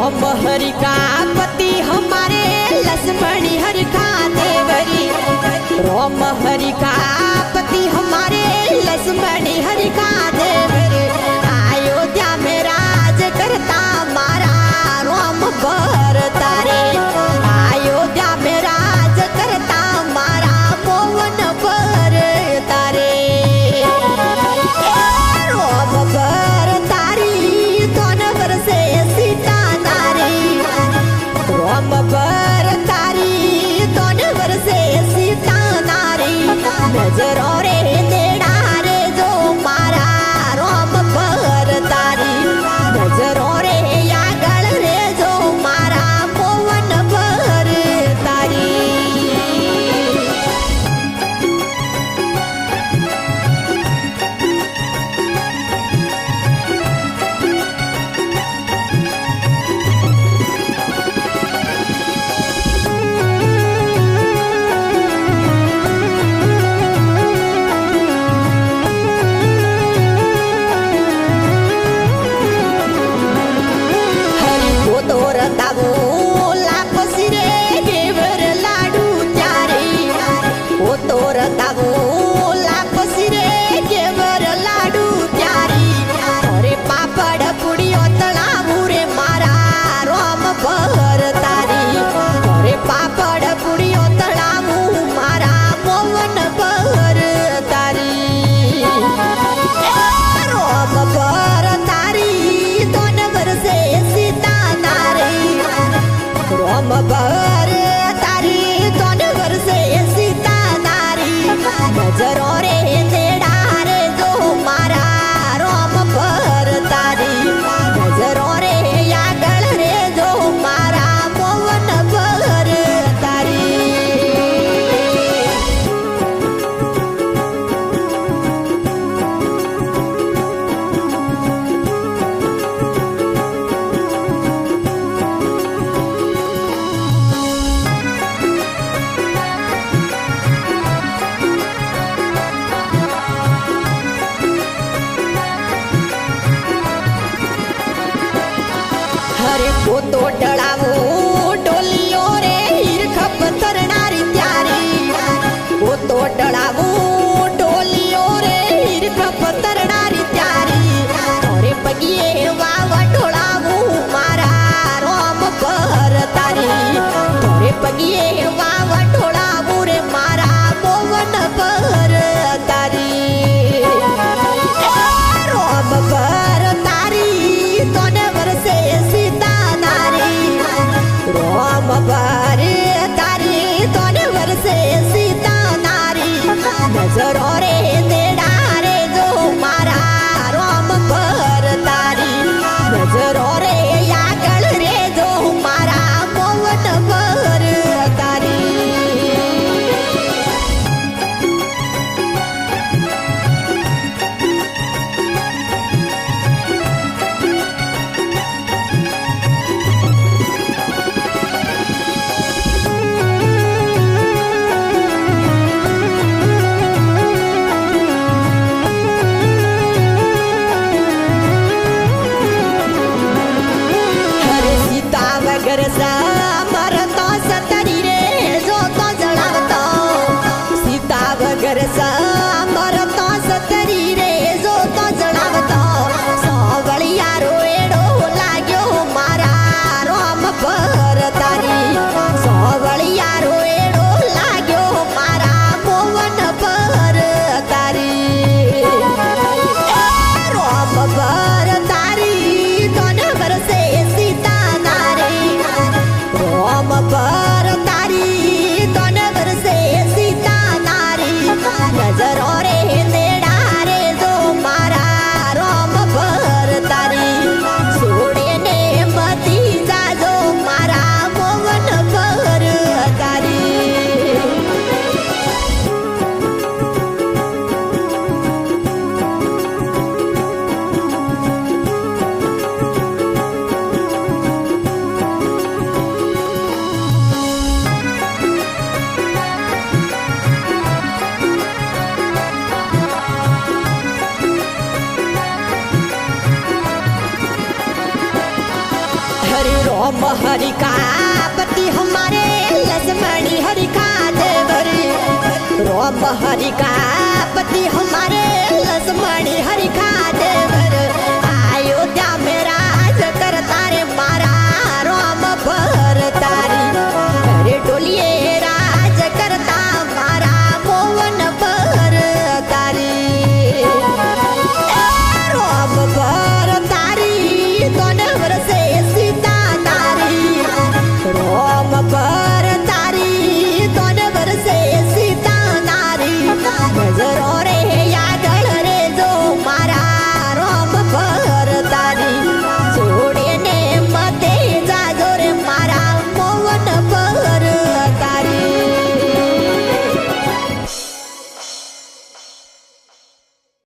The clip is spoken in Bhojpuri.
राम हरि का पति हमारे लक्ष्मण हरि का देवरी। राम हरि का पति हमारे लक्ष्मण हरि का देवरी। अयोध्या में राज करता मारा राम भरता रे। अयोध्या में राज करता मारा मोहन भरता रे। राम भरता री दोन वर्षे सीता नारी। राम भरता री दोन वर्षे सीता नारी। नजरों रे देड़ा रे जो मारा राम भरता री। नजरों रे यागल रे जो मारा मोहन भरता री। नजरों रे देड़ा रे जो मारा राम भरता री। नजरों रे यागल रे जो मारा मोहन भरता री। हरे को तो डळावो डोलियो रे हिरखप तरणारी त्यारी। को तो डळावो डोलियो रे हिरखप तरणारी त्यारी। अरे पगिये वावा डोळावो मारा राम भरता री। अरे पगिये वावा डोळावो रे मारा मोहन भरता री। राम भरता री दोन वर्षे सीता नारी। रोम हरि का पति हमारे लक्ष्मणी हरि का देवरी रोम हरि का पति हमारे लक्ष्मणी हरि का